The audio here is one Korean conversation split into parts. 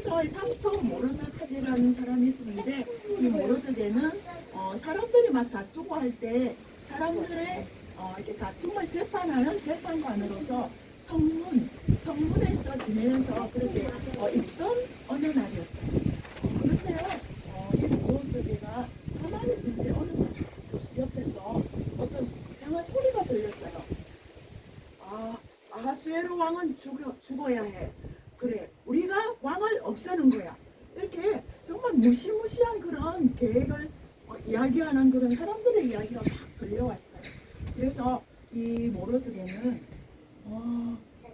에스더의 삼촌 모르드게라는 사람이 있었는데 이 모르드게는 사람들이 막 다투고 할 때 사람들의 이렇게 다툼을 재판하는 재판관으로서 성문에서 지내면서 그렇게 있던 어느 날이었어요. 그런데요, 이 모르드게가 가만히 있는데 어느 교수 옆에서 어떤 이상한 소리가 들렸어요. 아하수에로 왕은 죽어야 해. 그래, 우리가 왕을 없애는 거야. 이렇게 정말 무시무시한 그런 계획을 이야기하는 그런 사람들의 이야기가 막 들려왔어요. 그래서 이 모르드게는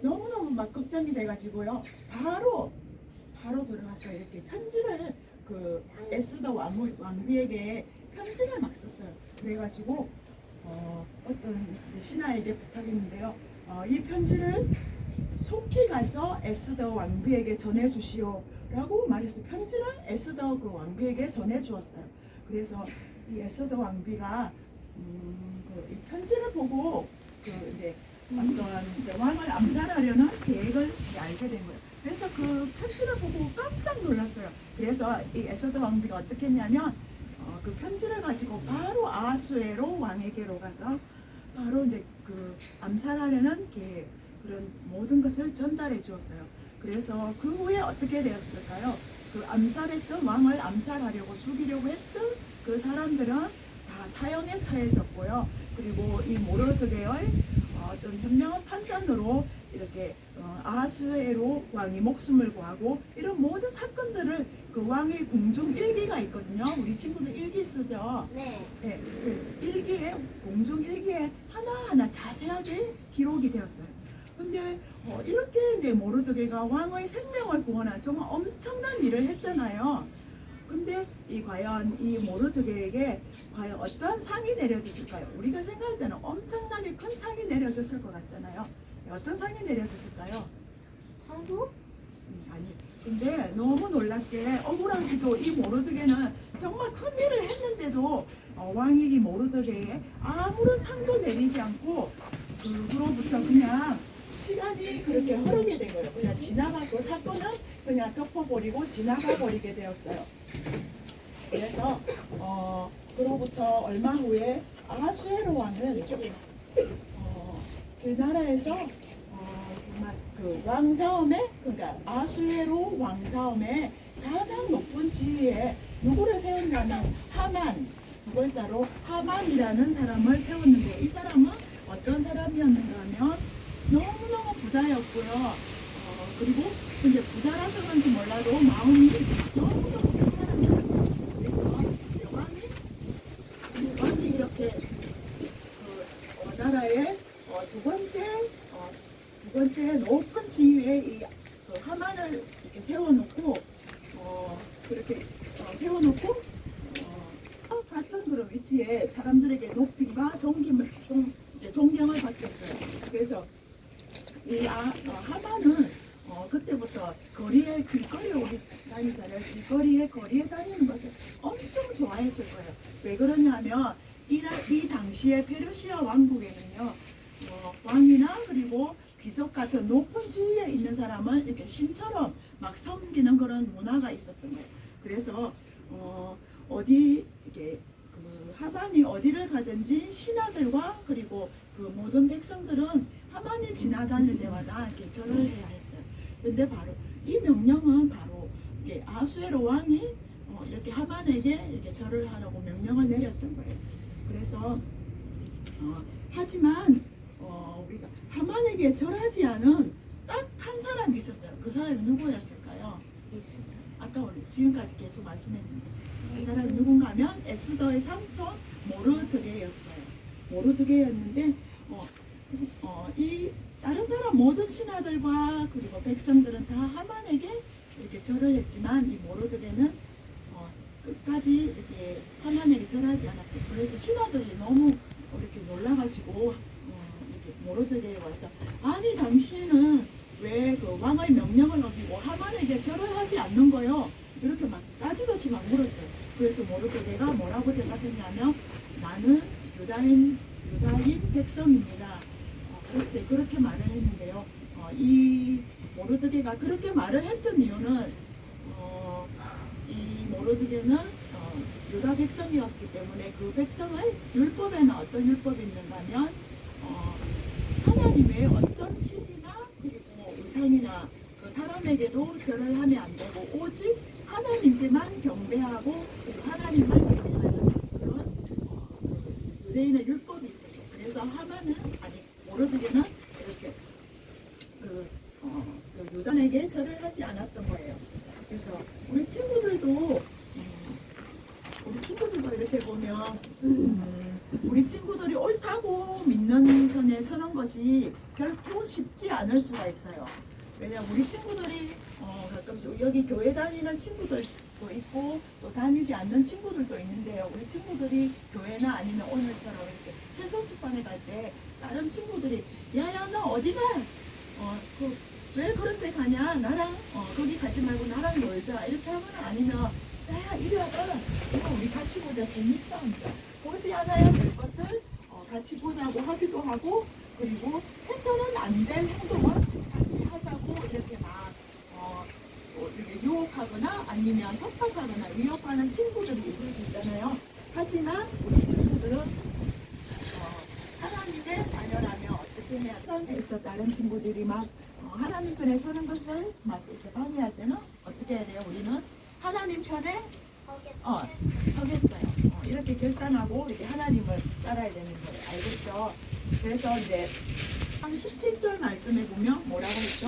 너무너무 막 걱정이 돼가지고요. 바로 들어가서 이렇게 편지를 그 에스더 왕비에게 편지를 막 썼어요. 그래가지고 어떤 신하에게 부탁했는데요. 이 편지를 속히 가서 에스더 왕비에게 전해주시오 라고 말했어요. 편지를 에스더 그 왕비에게 전해주었어요. 그래서 이 에스더 왕비가 이 편지를 보고 이제 어떤 이제 왕을 암살하려는 계획을 알게 된 거예요. 그래서 그 편지를 보고 깜짝 놀랐어요. 그래서 이 에스더 왕비가 어떻게 했냐면 그 편지를 가지고 바로 아하수에로 왕에게로 가서 바로 이제 그 암살하려는 계획 그런 모든 것을 전달해 주었어요. 그래서 그 후에 어떻게 되었을까요? 그 암살했던 왕을 암살하려고 죽이려고 했던 그 사람들은 다 사형에 처해졌고요. 그리고 이 모르드게의 어떤 현명한 판단으로 이렇게 아하수에로 왕이 목숨을 구하고 이런 모든 사건들을 그 왕의 공중 일기가 있거든요. 우리 친구들 일기 쓰죠. 네. 네, 그 일기에 공중 일기에 하나하나 자세하게 기록이 되었어요. 근데 이렇게 이제 모르드게가 왕의 생명을 구원한 정말 엄청난 일을 했잖아요. 근데 과연 이 모르드게에게 과연 어떤 상이 내려졌을까요? 우리가 생각할 때는 엄청나게 큰 상이 내려졌을 것 같잖아요. 어떤 상이 내려졌을까요? 성부? 아니. 근데 너무 놀랍게 억울하게도 이 모르드게는 정말 큰 일을 했는데도 왕이 이 모르드게에 아무런 상도 내리지 않고 그로부터 그냥 시간이 그렇게 흐르게 된 거예요. 그냥 지나가고 사건은 그냥 덮어버리고 지나가 버리게 되었어요. 그래서 그로부터 얼마 후에 아하수에로 왕은 그 나라에서 정말 그 왕 다음에 그러니까 아하수에로 왕 다음에 가장 높은 지위에 누구를 세웠냐면 하만 두 글자로 하만이라는 사람을 세웠는데 이 사람은 어떤 사람이었는가 하면 너무너무 부자였고요. 그리고 근데 부자라서 그런지 몰라도 마음이 너무너무 평안한 사람이에요. 그래서 왕이 이렇게 나라의 두 번째 높은 지위에 이 하만을 이렇게 세워놓고 그렇게 세워놓고 같은 그런 위치에 사람들에게 높임과 존경을 받겠어요. 그래서 이 하만은 그때부터 길거리에 우리 다니잖아요. 거리에 다니는 것을 엄청 좋아했을 거예요. 왜 그러냐면 이 당시에 페르시아 왕국에는요, 왕이나 그리고 귀족 같은 높은 지위에 있는 사람을 이렇게 신처럼 막 섬기는 그런 문화가 있었던 거예요. 그래서 어디 이게 하만이 어디를 가든지 신하들과 그리고 그 모든 백성들은 하만이 지나다닐 때마다 이렇게 절을 해야 했어요. 근데 바로 이 명령은 바로 이게 아하수에로 왕이 이렇게 하만에게 이렇게 절을 하라고 명령을 내렸던 거예요. 그래서 하지만 우리가 하만에게 절하지 않은 딱 한 사람이 있었어요. 그 사람이 누구였을까요? 아까 우리 지금까지 계속 말씀했는데 그 사람이 누군가 하면 에스더의 삼촌 모르드게였어요. 모르드게였는데 이 다른 사람 모든 신하들과 그리고 백성들은 다 하만에게 이렇게 절을 했지만 이 모르드게는 끝까지 이렇게 하만에게 절하지 않았어요. 그래서 신하들이 너무 이렇게 놀라가지고 이렇게 모르드게에 와서 아니 당신은 왜 그 왕의 명령을 어기고 하만에게 절을 하지 않는 거요? 이렇게 막 따지듯이 막 물었어요. 그래서 모르드게가 뭐라고 대답했냐면 나는 유다인 백성입니다. 그렇게 말을 했는데요. 이 모르드게가 그렇게 말을 했던 이유는 모르드게는 유다 백성이었기 때문에 그 백성의 율법에는 어떤 율법이 있는가 하면 하나님의 어떤 신이나 그리고 우상이나 그 사람에게도 절을 하면 안 되고 오직 하나님께만 경배하고 그리고 하나님을 경배하는 그런 유대인의 율법이 있었어요. 그래서 하만은 아니 모르드게는 이렇게 그 유단에게 절을 하지 않았던 거예요. 그래서 우리 친구들도 이렇게 보면 우리 친구들이 옳다고 믿는 편에 서는 것이 결코 쉽지 않을 수가 있어요. 왜냐하면 우리 친구들이 가끔씩 여기 교회 다니는 친구들도 있고 또 다니지 않는 친구들도 있는데요. 우리 친구들이 교회나 아니면 오늘처럼 이렇게 세소집반에 갈 때 다른 친구들이 야야 너 어디 가? 왜 그런 데 가냐? 나랑 거기 가지 말고 나랑 놀자 이렇게 하거나 아니면 야 이리 와봐 우리 같이 보자 재밌어 하면서 보지 않아야 될 것을 같이 보자고 하기도 하고 그리고 해서는 안 될 행동을 같이 하자고 이렇게 막 이렇게 유혹하거나 아니면 협박하거나 위협하는 친구들이 있을 수 있잖아요. 하지만 우리 친구들은 하나님의 자녀라면 어떻게 해야 그래서 다른 친구들이 막 하나님 편에 서는 것을 막 이렇게 방해할 때는 어떻게 해야 돼요? 우리는 하나님 편에 서겠어요. 이렇게 결단하고 이렇게 하나님을 따라야 되는 거예요. 알겠죠? 그래서 이제 17절 말씀에 보면 뭐라고 했죠?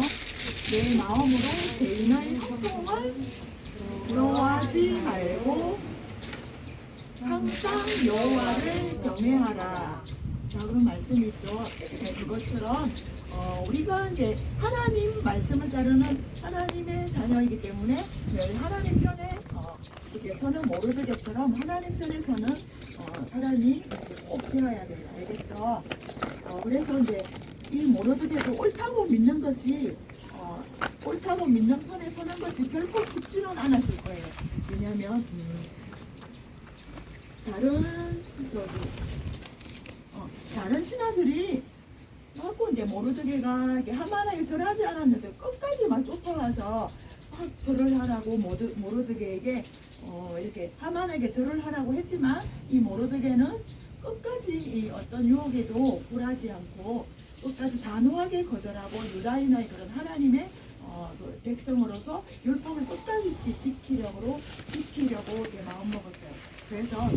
내 마음으로 죄인의 형통을 부러워하지 말고 항상 여호와를 경외하라. 자, 그런 말씀이 있죠. 네, 그것처럼 우리가 이제 하나님 말씀을 따르는 하나님의 자녀이기 때문에 하나님 편에 이렇게 서는 모르드게처럼 하나님 편에 서는 사람이 꼭 되어야 돼요. 알겠죠? 그래서 이제 이 모르드게도 옳다고 믿는 것이 옳다고 믿는 편에 서는 것이 결코 쉽지는 않았을 거예요. 왜냐하면 다른 신하들이 자꾸 이제 모르드게가 하만에게 절하지 않았는데 끝까지 막 쫓아와서 막 절을 하라고 모르드게에게 이렇게 하만에게 절을 하라고 했지만 이 모르드게는 끝까지 이 어떤 유혹에도 굴하지 않고 끝까지 단호하게 거절하고 유다인의 그런 하나님의 그 백성으로서 율법을 끝까지 지키려고 이렇게 마음 먹었어요. 그래서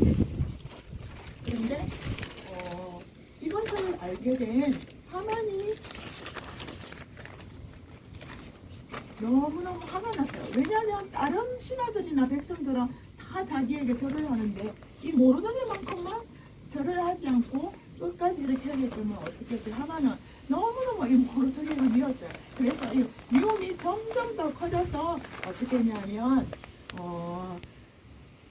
그런데 이것을 알게 된 하만이 너무너무 화가 났어요. 왜냐하면 다른 신하들이나 백성들은 다 자기에게 절을 하는데 이 모르드게만큼만 절을 하지 않고 끝까지 이렇게 하겠지만 어떻게 했어요? 하만은 너무너무 이 모르드게를 미웠어요. 그래서 이 미움이 점점 더 커져서 어떻게 했냐면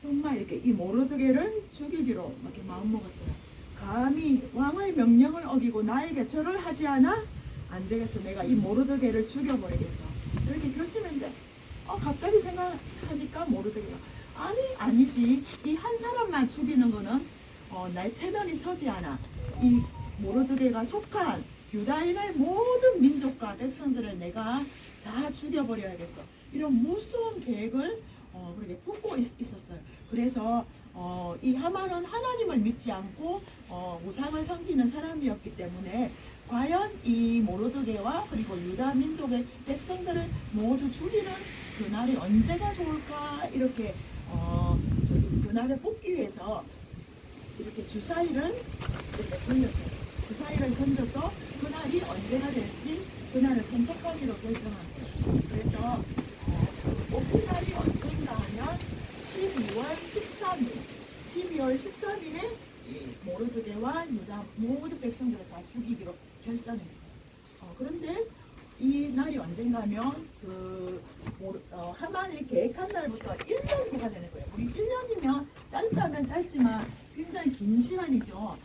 정말 이렇게 이 모르드게를 죽이기로 이렇게 마음먹었어요. 감히 왕의 명령을 어기고 나에게 절을 하지 않아? 안 되겠어. 내가 이 모르드게를 죽여버리겠어. 이렇게 결심했는데 갑자기 생각하니까 모르드게가 아니지. 이 한 사람만 죽이는 거는 날 체면이 서지 않아. 이 모르드게가 속한 유다인의 모든 민족과 백성들을 내가 다 죽여버려야겠어. 이런 무서운 계획을 그렇게 품고 있었어요. 그래서 이 하만은 하나님을 믿지 않고 우상을 섬기는 사람이었기 때문에 과연 이 모르드게와 그리고 유다 민족의 백성들을 모두 죽이는 그날이 언제가 좋을까 이렇게 그날을 뽑기 위해서 이렇게 주사위를 이렇게 돌렸어요. 주사위를 던져서 그날이 언제가 될지 그날을 선택하기로 결정한 거예요. 그래서 뽑힌 날이 언젠가 하면 12월 13일에 모르드게와 유다 모든 백성들을 다 죽이기로 결정했어요. 그런데 이 날이 언젠가 하면 하만이 계획한 날부터 1년부가 되는 거예요. 우리 1년이면 짧다면 짧지만 굉장히 긴 시간이죠.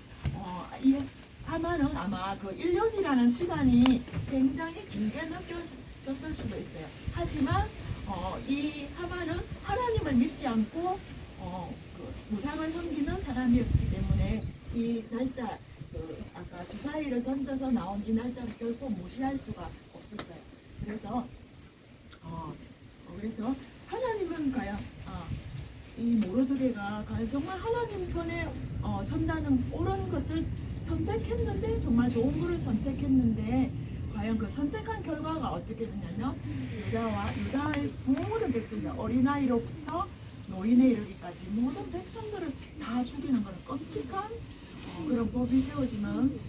이 하만은 아마 그 1년이라는 시간이 굉장히 길게 느껴졌을 수도 있어요. 하지만 이 하만은 하나님을 믿지 않고 그 우상을 섬기는 사람이었기 때문에 이 날짜 아까 주사위를 던져서 나온 이 날짜를 결코 무시할 수가 없었어요. 그래서 하나님은 과연 이 모르드게가 정말 하나님 편에 선다는 옳은 것을 선택했는데, 정말 좋은 것을 선택했는데, 과연 그 선택한 결과가 어떻게 됐냐면 유다의 모든 백성들, 어린아이로부터 노인에 이르기까지 모든 백성들을 다 죽이는 그런 끔찍한 그런 법이 세워지는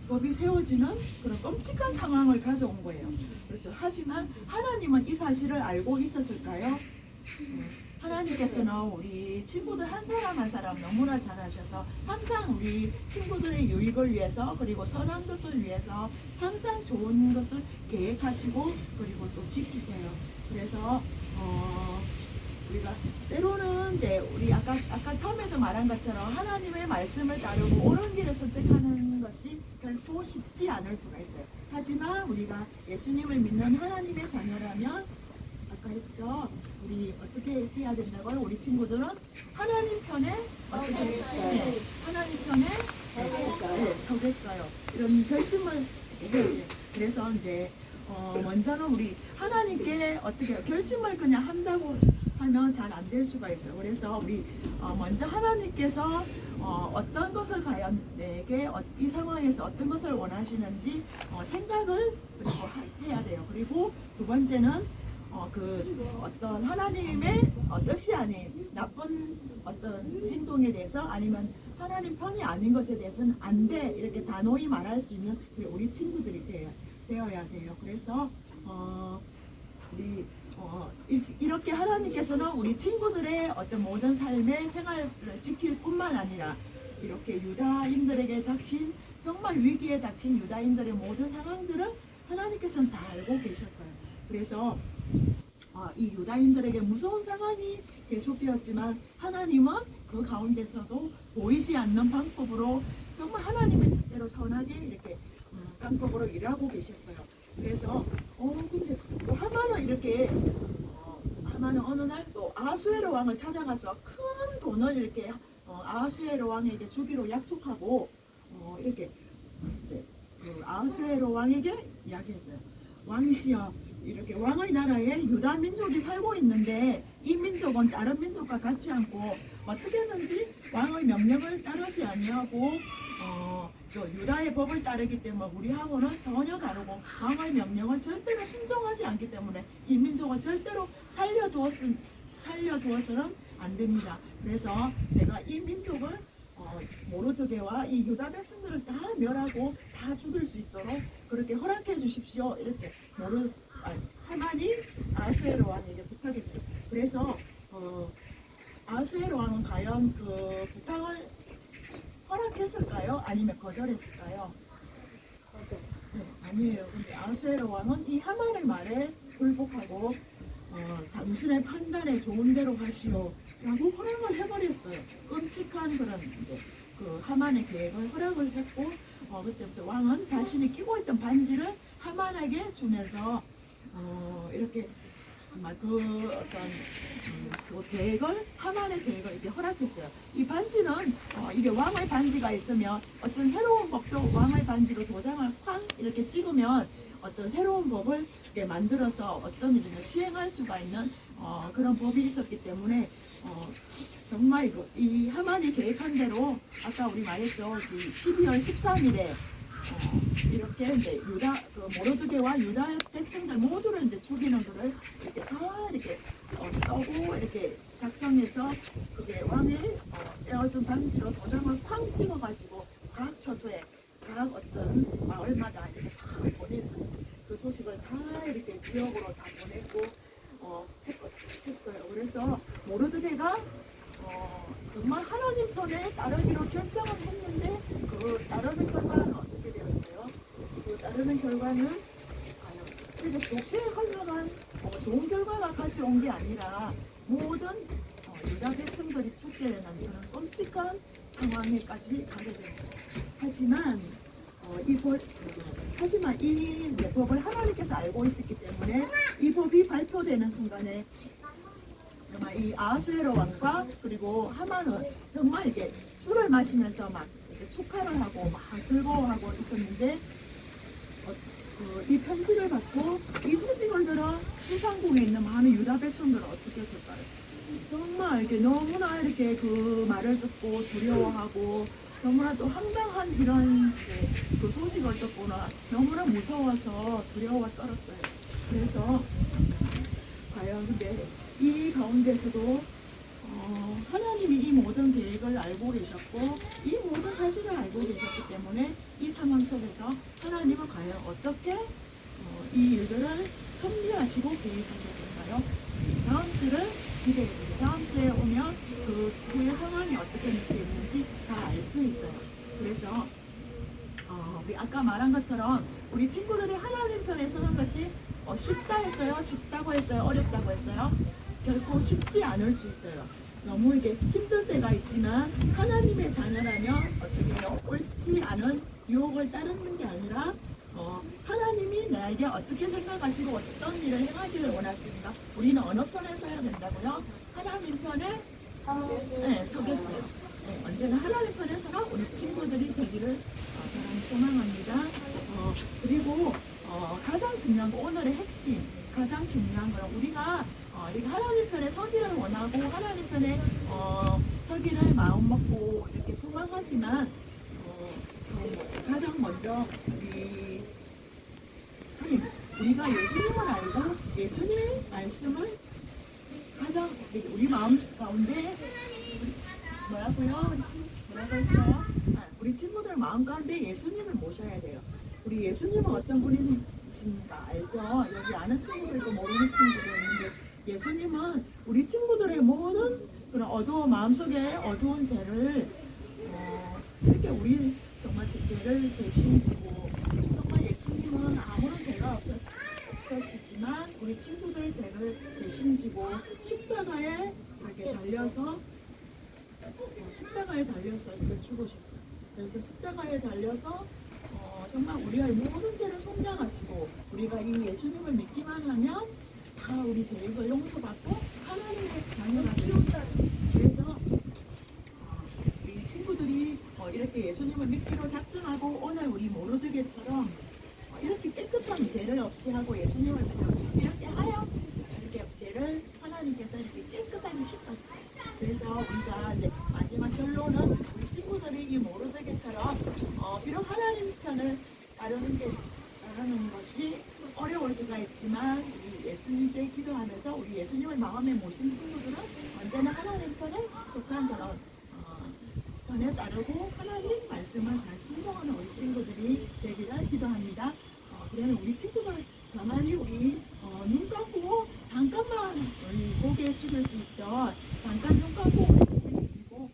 법이 세워지는 그런 끔찍한 상황을 가져온 거예요. 그렇죠. 하지만 하나님은 이 사실을 알고 있었을까요? 하나님께서는 우리 친구들 한 사람 한 사람 너무나 잘 아셔서 항상 우리 친구들의 유익을 위해서, 그리고 선한 것을 위해서 항상 좋은 것을 계획하시고 그리고 또 지키세요. 그래서 우리가 때로는 이제 우리 아까 처음에도 말한 것처럼 하나님의 말씀을 따르고 옳은 길을 선택하는 것이 결코 쉽지 않을 수가 있어요. 하지만 우리가 예수님을 믿는 하나님의 자녀라면, 아까 했죠, 우리 어떻게 해야 된다고요? 우리 친구들은 하나님 편에 어떻게 네, 하나님 편에 서겠어요. 이런 결심을 해야 돼요. 그래서 이제 먼저는 우리 하나님께 어떻게 결심을 그냥 한다고 하면 잘 안 될 수가 있어요. 그래서 우리 먼저 하나님께서 어떤 것을 과연 내게 이 상황에서 어떤 것을 원하시는지 생각을 그리고 해야 돼요. 그리고 두 번째는 어떤 하나님의 뜻이 아닌 나쁜 어떤 행동에 대해서, 아니면 하나님 편이 아닌 것에 대해서는 안 돼, 이렇게 단호히 말할 수 있는 우리 친구들이 되어야 돼요. 그래서 우리 이렇게 하나님께서는 우리 친구들의 어떤 모든 삶의 생활을 지킬 뿐만 아니라 이렇게 유다인들에게 닥친, 정말 위기에 닥친 유다인들의 모든 상황들을 하나님께서는 다 알고 계셨어요. 그래서 이 유다인들에게 무서운 상황이 계속되었지만 하나님은 그 가운데서도 보이지 않는 방법으로 정말 하나님의 뜻대로 선하게 이렇게 방법으로 일하고 계셨어요. 그래서 근데 또 하만은 이렇게 하만은 어느 날 또 아하수에로 왕을 찾아가서 큰 돈을 이렇게 아하수에로 왕에게 주기로 약속하고 이렇게 이제 아하수에로 왕에게 이야기했어요. 왕이시여, 이렇게 왕의 나라에 유다 민족이 살고 있는데 이 민족은 다른 민족과 같지 않고 어떻게든지 왕의 명령을 따르지 아니하고 또 유다의 법을 따르기 때문에 우리하고는 전혀 다르고 왕의 명령을 절대로 순종하지 않기 때문에 이 민족을 절대로 살려두어서는 안 됩니다. 그래서 제가 이 민족을 모르드게와 이 유다 백성들을 다 멸하고 다 죽일 수 있도록 그렇게 허락해 주십시오. 이렇게 하만이 아하수에로 왕에게 부탁했어요. 그래서 아하수에로 왕은 과연 그 부탁을 허락했을까요? 아니면 거절했을까요? 네, 아니에요. 근데 아하수에로 왕은 이 하만의 말에 굴복하고 당신의 판단에 좋은 대로 하시오 라고 허락을 해버렸어요. 끔찍한 그런 이제 그 하만의 계획을 허락을 했고 그때부터 왕은 자신이 끼고 있던 반지를 하만에게 주면서 이렇게 정말 그 어떤 그 계획을, 하만의 계획을 이렇게 허락했어요. 이 반지는 이게 왕의 반지가 있으면 어떤 새로운 법도 왕의 반지로 도장을 쾅 이렇게 찍으면 어떤 새로운 법을 이렇게 만들어서 어떤 일을 시행할 수가 있는 그런 법이 있었기 때문에 정말 이 하만이 계획한 대로 아까 우리 말했죠. 그 12월 13일에 이렇게 이제 모르드게와 유다 백성들 모두를 이제 죽이는 거를 이렇게 다 이렇게 써고 이렇게 작성해서 그게 왕의 떼어준 반지로 도장을 쾅 찍어가지고 각 처소에 각 어떤 마을마다 이렇게 다 보냈어요. 그 소식을 다 이렇게 지역으로 다 보냈고 했어요. 그래서 모르드게가 정말 하나님 편에 따르기로 결정을 했는데 그 따르는 결과는 어떻게 되었어요? 그 따르는 결과는 이렇게 좋게 흘러간 좋은 결과가 같이 온 게 아니라 모든 유다 백성들이 죽게 되는 그런 끔찍한 상황에까지 가게 됩니다. 하지만 이 법을 하나님께서 알고 있었기 때문에 이 법이 발표되는 순간에 정말 이 아하수에로 왕과 그리고 하만은 정말 이렇게 술을 마시면서 막 이렇게 축하를 하고 막 즐거워하고 있었는데 이 편지를 받고 이 소식을 들어 수상궁에 있는 많은 유다 백성들은 어떻게 했을까요? 정말 이렇게 너무나 이렇게 그 말을 듣고 두려워하고 너무나 또 황당한 이런 이제 그 소식을 듣고나 너무나 무서워서 두려워 떨었어요. 그래서 과연 근데 이 가운데서도 하나님이 이 모든 계획을 알고 계셨고 이 모든 사실을 알고 계셨기 때문에 이 상황 속에서 하나님은 과연 어떻게 이 일들을 섭리하시고 계획하셨을까요? 다음 주를 기대해주세요. 다음 주에 오면 그 후의 상황이 어떻게 있는지 다 알 수 있어요. 그래서 우리 아까 말한 것처럼 우리 친구들이 하나님 편에 서는 것이 쉽다 했어요? 쉽다고 했어요? 어렵다고 했어요? 결코 쉽지 않을 수 있어요. 너무 이게 힘들 때가 있지만 하나님의 자녀라면 어떻게 해요? 옳지 않은 유혹을 따르는 게 아니라 하나님이 나에게 어떻게 생각하시고 어떤 일을 행하기를 원하시는가? 우리는 어느 편에 서야 된다고요? 하나님 편에 네, 서겠어요. 네, 언제나 하나님 편에 서는 우리 친구들이 되기를 바람 소망합니다. 그리고 가장 중요한 거 오늘의 핵심 가장 중요한 거는 우리가 이렇게 하나님 편에 서기를 원하고 하나님 편에 서기를 마음 먹고 이렇게 소망하지만 가장 먼저 우리가 예수님을 알고 예수님의 말씀을 가장 우리 마음 가운데 뭐라고요? 뭐라고 했어요? 우리 친구들 마음 가운데 예수님을 모셔야 돼요. 우리 예수님은 어떤 분이신가 알죠? 여기 아는 친구도 있고 모르는 친구도 있는데 예수님은 우리 친구들의 모든 그런 마음속에 어두운 죄를 이렇게 우리 정말 죄를 대신 지고 정말 예수님은 아무런 죄가 없으시지만 우리 친구들의 죄를 대신 지고 십자가에 이렇게 달려서 이렇게 죽으셨어요. 그래서 십자가에 달려서 정말 우리의 모든 죄를 속량하시고 우리가 이 예수님을 믿기만 하면 다 우리 죄에서 용서받고 하나님의 자녀가 될 수 있어요. 그래서 우리 친구들이 이렇게 예수님을 믿기로 작정하고 오늘 우리 모르드게처럼 이렇게 깨끗한 죄를 없이 하고 예수님을 그냥 이렇게 하여 이렇게 죄를 하나님께서 이렇게 깨끗하게 씻어주세요. 그래서 우리가 이제 마지막 결론은 우리 친구들이 이 모르드게처럼 비록 하나님 편을 따르는 것이 어려울 수가 있지만 우리 예수님께 기도하면서 우리 예수님을 마음에 모신 친구들은 언제나 하나님 편에 속한 그런 편에 따르고 하나님 말씀을 잘 순종하는 우리 친구들이 되기를 기도합니다. 그러면 우리 친구들 가만히 우리 눈 감고 잠깐만 우리 고개 숙일 수 있죠. 잠깐 눈 감고 우리 고개 숙이고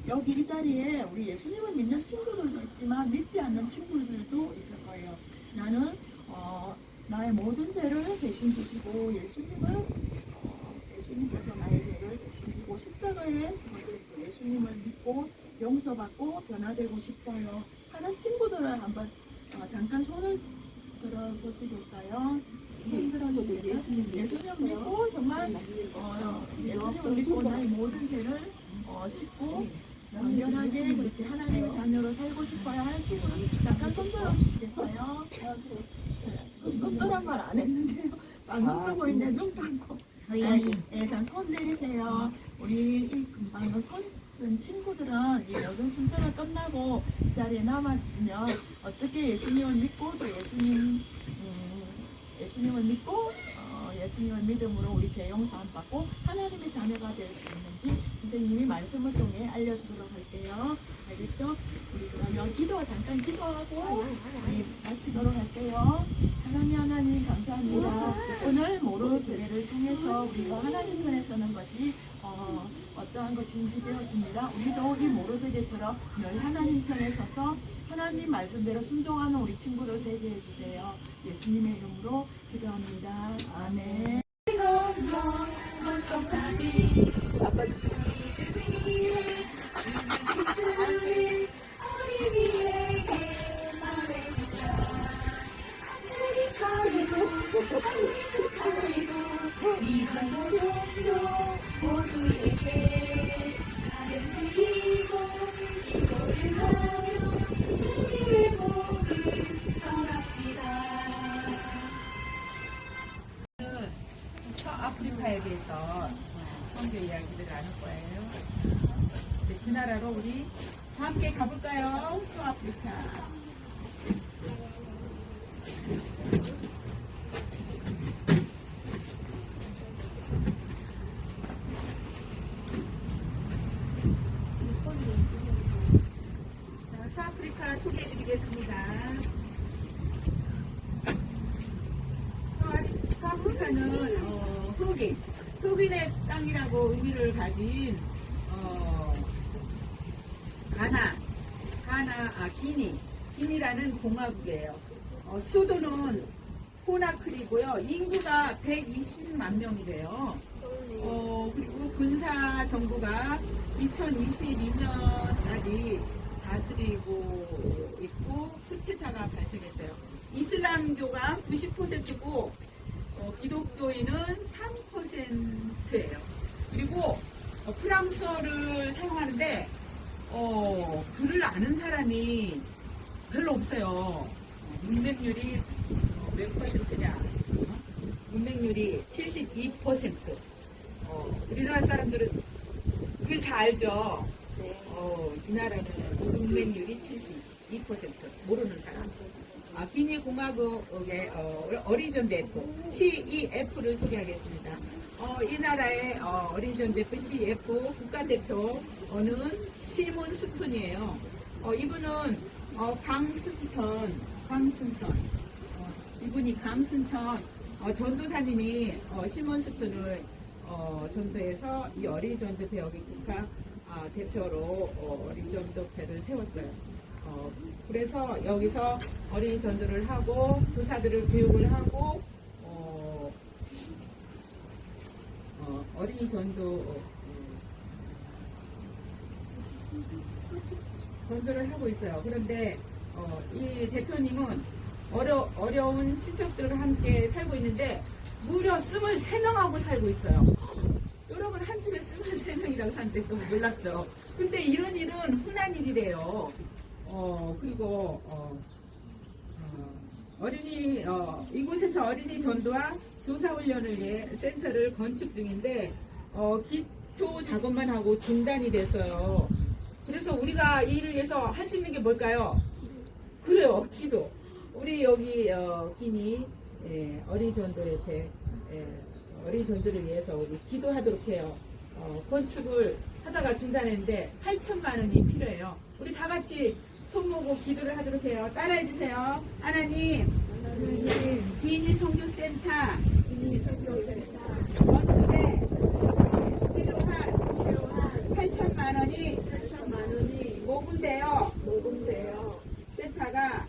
여기 이 자리에 우리 예수님을 믿는 친구들도 있지만 믿지 않는 친구들도 있을 거예요. 나는 나의 모든 죄를 대신 지시고 예수님께서 나의 죄를 대신 지고 십자가에 죽으시고 예수님을 믿고 용서받고 변화되고 싶어요 하는 친구들을 한번 잠깐 손을 들어보시겠어요? 손 들어주시겠어요? 예수님 믿고 정말 예수님을 믿고 나의 모든 죄를 씻고 정결하게 그렇게 하나님의 자녀로 살고 싶어요 하는 친구는 잠깐 손 들어주시겠어요? 눈떠란 말 안 했는데요. 눈 뜨고 있네. 눈 감고. 네, 자, 손 내리세요. 우리 이 금방 손 친구들은 이 모든 순서가 끝나고 이 자리에 남아주시면 어떻게 예수님을 믿고 또 예수님을 믿고 예수님을 믿음으로 우리 죄 용서함 받고 하나님의 자녀가 될 수 있는지 선생님이 말씀을 통해 알려주도록 할게요. 알겠죠? 우리 그러면 잠깐 기도하고 우리 마치도록 할게요. 사랑의 하나님 감사합니다. 오늘 모르드게를 통해서 우리가 하나님 편에 서는 것이 어떠한 것인지 배웠습니다. 우리도 이 모르드게처럼 늘 하나님 편에 서서 하나님 말씀대로 순종하는 우리 친구들 되게 해주세요. 예수님의 이름으로 기도합니다. 아멘. 이거를 하며 주님의 복을 전합시다. 아프리카에 대해서 선교 이야기를 나눌 거예요. 네, 그 나라로 우리 다 함께 가볼까요? 수아프리카. 자, 수아프리카 소개해드리겠습니다. 수아프리카는 흑인의 땅이라고 의미를 가진 기니라는 공화국이에요. 수도는 코나크리고요. 인구가 120만 명이 돼요. 그리고 군사 정부가 2022년까지 다스리고 있고 쿠데타가 발생했어요. 이슬람교가 90%고 기독교인은 3%예요. 그리고 프랑스어를 사용하는데 글을 아는 사람이 별로 없어요. 문맹률이 몇 퍼센트냐? 문맹률이 72%. 우리나라 사람들은 글 다 알죠. 이 나라는 문맹률이 72%. 모르는 사람. 기니 공화국의 어린이존대프 CEF를 소개하겠습니다. 이 나라의 어린이존대프 CEF 국가대표는 시몬 스툰이에요. 이분은 이분이 강순천 전도사님이 시몬 스툰을 전도해서 이 어린이전도회 여기 국가 대표로 어린이전도회를 세웠어요. 그래서 여기서 어린이 전도를 하고 교사들을 교육을 하고 어린이 전도를 하고 있어요. 그런데 이 대표님은 어려운 친척들과 함께 살고 있는데 무려 23명하고 살고 있어요. 여러분 한 집에 23명이라고 사는데 너무 놀랍죠. 근데 이런 일은 흔한 일이래요. 그리고 이곳에서 어린이 전도와 교사 훈련을 위해 센터를 건축 중인데 기초 작업만 하고 중단이 됐어요. 그래서 우리가 이 일을 위해서 할 수 있는 게 뭘까요? 그래요, 기도. 우리 여기 기니 어린이 전도협회 어린이 전도를 위해서 우리 기도하도록 해요. 건축을 하다가 중단했는데 8천만 원이 필요해요. 우리 다 같이 손 모고 기도를 하도록 해요. 따라해 주세요. 하나님, 기니 선교센터 건축에 필요한 8천만 원이 모금되어 센터가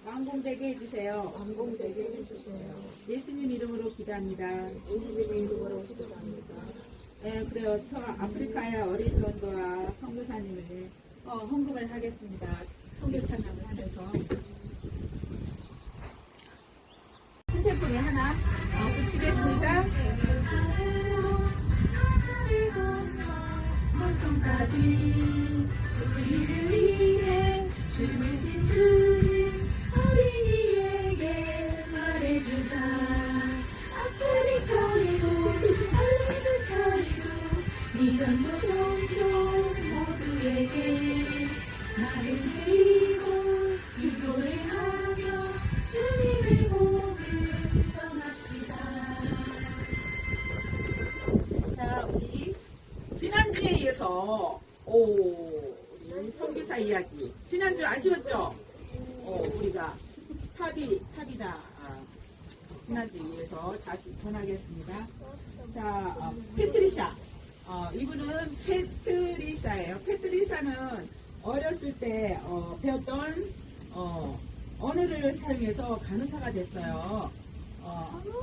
완공되게 해주세요. 예수님 이름으로 기도합니다. 네, 그래요. 아프리카의 어린 전도와 선교사님을 헌금을 하겠습니다. 선교 찬양을 하면서 스태프를 하나 붙이겠습니다. 우리를 위해 죽으신 주님 어린이에게 말해주자. 아프리카에도 알래스카에도 미전도 종교 모두에게 나를 데리고 기도를 하며 주님의 복을 전합시다. 자, 우리 지난주에 이어서 우리 선교사 이야기. 지난주 아쉬웠죠? 우리가 탑이다. 지난주에 이어서 다시 전하겠습니다. 자, 페트리샤. 이분은 페트리샤예요. 페트리샤는 어렸을 때 배웠던 언어를 사용해서 간호사가 됐어요.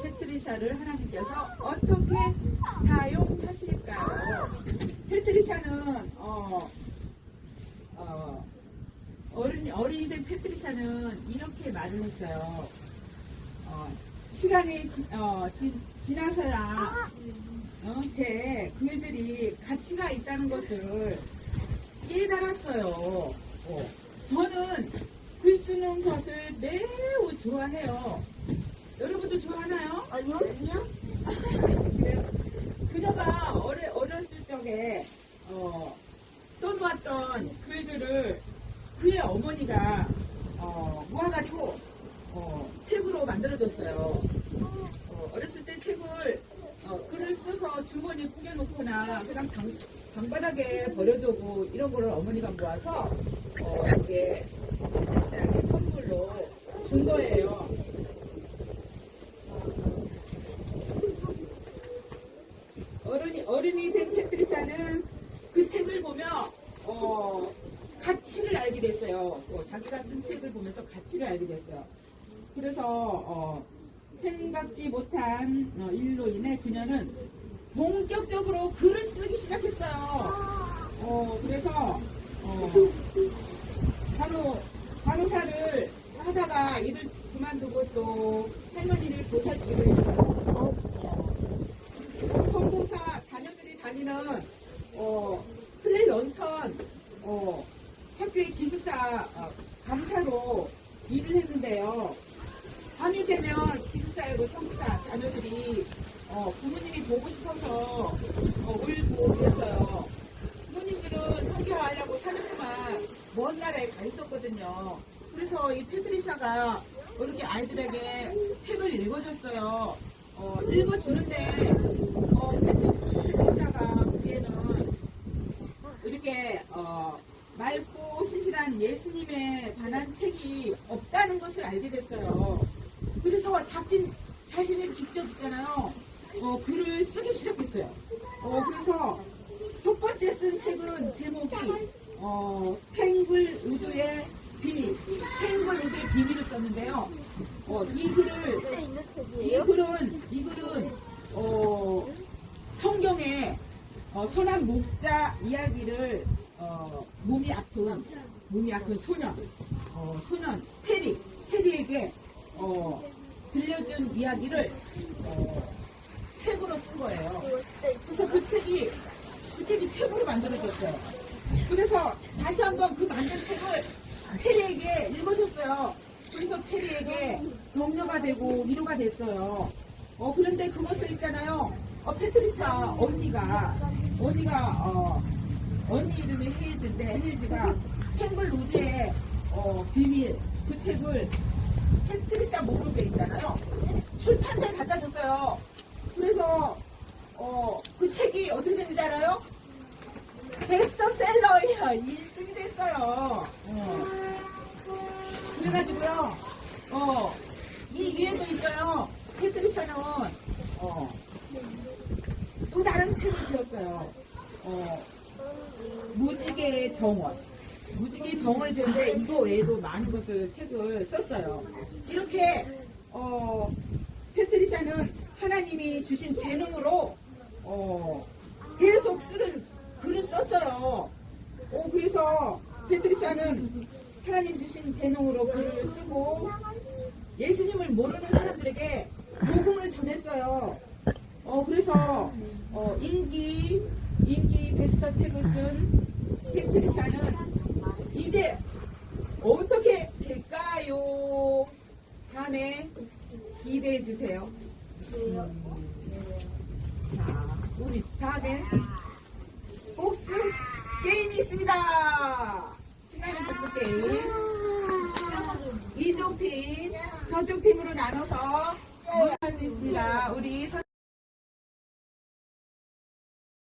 페트리샤를 하나님께서 어떻게 사용하실까요? 페트리샤는 어린이들 페트리샤는 이렇게 말을 했어요. 시간이 지나서야 제 글들이 가치가 있다는 것을 깨달았어요. 저는 글 쓰는 것을 매우 좋아해요. 여러분도 좋아하나요? 아니요? 어머니가 모아가지고 책으로 만들어줬어요. 어렸을 때 책을 글을 써서 주머니에 꾸겨놓거나 그냥 방바닥에 버려두고 이런 거를 어머니가 모아서 이게 시작에 선물로 준 거예요. 어른이 된 패트리샤는 그 책을 보며 가치를 알게 됐어요. 자기가 쓴 책을 보면서 가치를 알게 됐어요. 그래서 생각지 못한 일로 인해 그녀는 본격적으로 글을 쓰기 시작했어요. 그래서 간호사를 하다가 일을 그만두고 또 할머니를 보살피기로 했어요. 선교사 자녀들이 다니는 플레이 런턴 학교의 기숙사 감사로 일을 했는데요. 밤이 되면 기숙사에 선교사 자녀들이 부모님이 보고 싶어서 울고 그랬어요. 부모님들은 선교하려고 4년 동안 먼 나라에 가 있었거든요. 그래서 이 패트리샤가 이렇게 아이들에게 책을 읽어줬어요. 읽어주는데 패트리샤가 보기에는 이렇게 맑고 신실한 예수님에 관한 책이 없다는 것을 알게 됐어요. 그래서 자신이 직접 있잖아요. 글을 쓰기 시작했어요. 그래서 첫 번째 쓴 책은 제목이 탱글우드의 비밀, 탱글우드의 비밀을 썼는데요. 이 글은 성경의 선한 목자 이야기를 몸이 아픈 소년 테리에게 들려준 이야기를 책으로 쓴 거예요. 그래서 그 책이 책으로 만들어졌어요. 그래서 다시 한번 그 만든 책을 테리에게 읽어줬어요. 그래서 테리에게 격려가 되고 위로가 됐어요. 그런데 그것을 있잖아요. 패트리샤 언니가 언니 이름이 헤이즈인데 헤이즈가 탱글우드의 비밀 그 책을 패트리샤 목록에 있잖아요. 출판사에 갖다 줬어요. 그래서 그 책이 어떻게 됐는지 알아요? 베스트셀러예요. 1등이 됐어요. 그래가지고요. 이 위에도 있어요. 패트리샤는 또 다른 책을 지었어요. 무지개의 정원. 무지개의 정원을 지었는데 이거 외에도 많은 책을 썼어요. 이렇게 패트리샤는 하나님이 주신 재능으로 계속 글을 썼어요. 그래서 패트리샤는 하나님 주신 재능으로 글을 쓰고 예수님을 모르는 사람들에게 복음을 전했어요. 그래서 인기 베스트 책을 쓴 패트리샤는 이제 어떻게 될까요? 다음에 기대해 주세요. 자, 우리 다음에 복수 게임이 있습니다. 신나는 복수 게임. 이쪽 팀, 저쪽 팀으로 나눠서